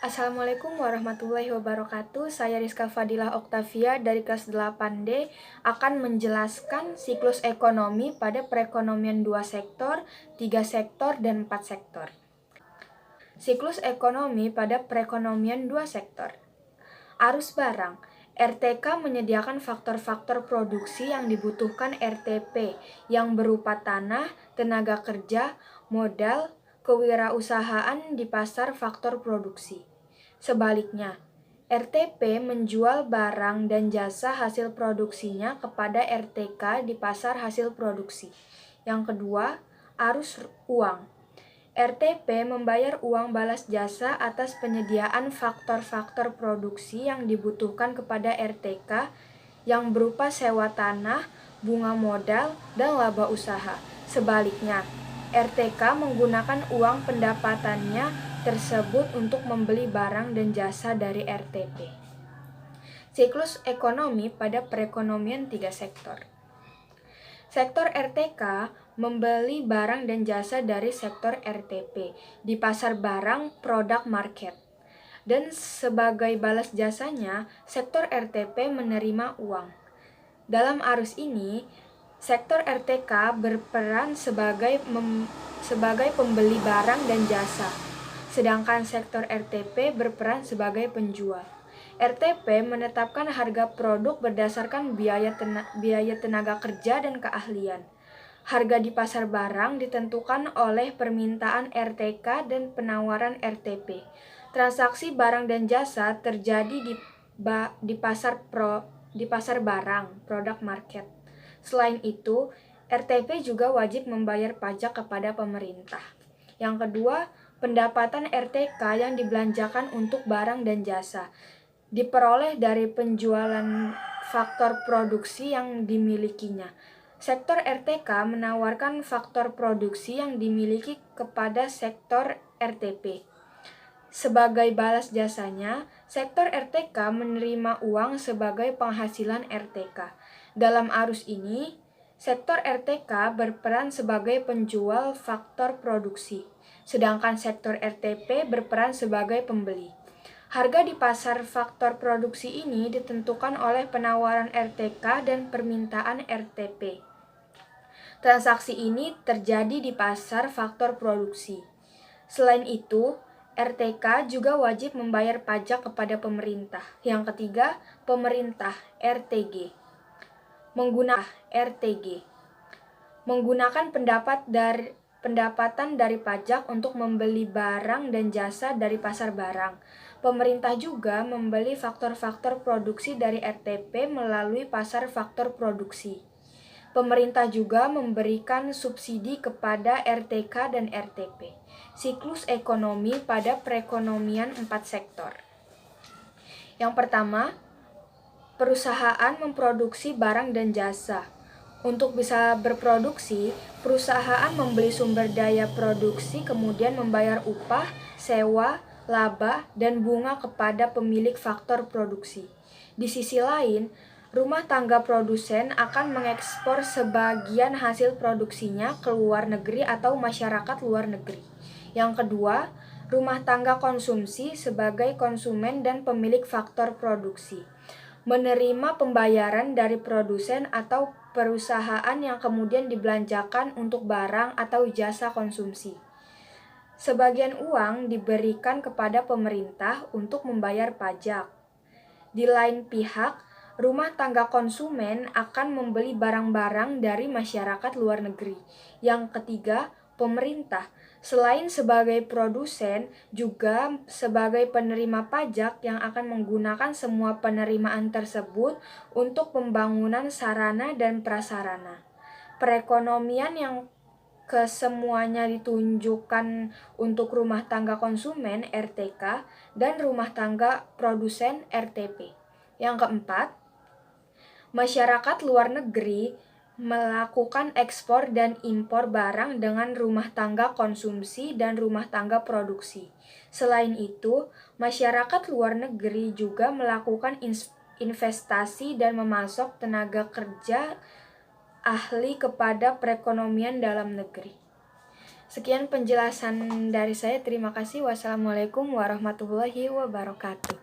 Assalamualaikum warahmatullahi wabarakatuh. Saya Rizka Fadilah Oktavia dari kelas 8D akan menjelaskan siklus ekonomi pada perekonomian 2 sektor, 3 sektor, dan 4 sektor. Siklus ekonomi pada perekonomian 2 sektor. Arus barang. RTK menyediakan faktor-faktor produksi yang dibutuhkan RTP yang berupa tanah, tenaga kerja, modal, kewirausahaan di pasar faktor produksi. Sebaliknya, RTP menjual barang dan jasa hasil produksinya kepada RTK di pasar hasil produksi. Yang kedua, arus uang. RTP membayar uang balas jasa atas penyediaan faktor-faktor produksi yang dibutuhkan kepada RTK yang berupa sewa tanah, bunga modal, dan laba usaha. Sebaliknya, RTK menggunakan uang pendapatannya tersebut untuk membeli barang dan jasa dari RTP. Siklus ekonomi pada perekonomian 3 sektor. Sektor RTK membeli barang dan jasa dari sektor RTP di pasar barang produk market. Dan sebagai balas jasanya, sektor RTP menerima uang. Dalam arus ini, sektor RTK berperan sebagai pembeli barang dan jasa, sedangkan sektor RTP berperan sebagai penjual. RTP menetapkan harga produk berdasarkan biaya tenaga kerja dan keahlian. Harga di pasar barang ditentukan oleh permintaan RTK dan penawaran RTP. Transaksi barang dan jasa terjadi di pasar barang, produk market. Selain itu, RTP juga wajib membayar pajak kepada pemerintah. Yang kedua, pendapatan RTK yang dibelanjakan untuk barang dan jasa diperoleh dari penjualan faktor produksi yang dimilikinya. Sektor RTK menawarkan faktor produksi yang dimiliki kepada sektor RTP. Sebagai balas jasanya, sektor RTK menerima uang sebagai penghasilan RTK. Dalam arus ini, sektor RTK berperan sebagai penjual faktor produksi, sedangkan sektor RTP berperan sebagai pembeli. Harga di pasar faktor produksi ini ditentukan oleh penawaran RTK dan permintaan RTP. Transaksi ini terjadi di pasar faktor produksi. Selain itu, RTK juga wajib membayar pajak kepada pemerintah. Yang ketiga, pemerintah RTG. Menggunakan pendapatan dari pajak untuk membeli barang dan jasa dari pasar barang. Pemerintah juga membeli faktor-faktor produksi dari RTP melalui pasar faktor produksi. Pemerintah juga memberikan subsidi kepada RTK dan RTP. Siklus ekonomi pada perekonomian 4 sektor. Yang pertama, perusahaan memproduksi barang dan jasa. Untuk bisa berproduksi, perusahaan membeli sumber daya produksi, kemudian membayar upah, sewa, laba, dan bunga kepada pemilik faktor produksi. Di sisi lain, rumah tangga produsen akan mengekspor sebagian hasil produksinya ke luar negeri atau masyarakat luar negeri. Yang kedua, rumah tangga konsumsi sebagai konsumen dan pemilik faktor produksi menerima pembayaran dari produsen atau perusahaan yang kemudian dibelanjakan untuk barang atau jasa konsumsi. Sebagian uang diberikan kepada pemerintah untuk membayar pajak. Di lain pihak, rumah tangga konsumen akan membeli barang-barang dari masyarakat luar negeri. Yang ketiga, pemerintah, selain sebagai produsen, juga sebagai penerima pajak yang akan menggunakan semua penerimaan tersebut untuk pembangunan sarana dan prasarana perekonomian yang kesemuanya ditunjukkan untuk rumah tangga konsumen RTK dan rumah tangga produsen RTP. Yang keempat, masyarakat luar negeri melakukan ekspor dan impor barang dengan rumah tangga konsumsi dan rumah tangga produksi. Selain itu, masyarakat luar negeri juga melakukan investasi dan memasok tenaga kerja ahli kepada perekonomian dalam negeri. Sekian penjelasan dari saya. Terima kasih. Wassalamualaikum warahmatullahi wabarakatuh.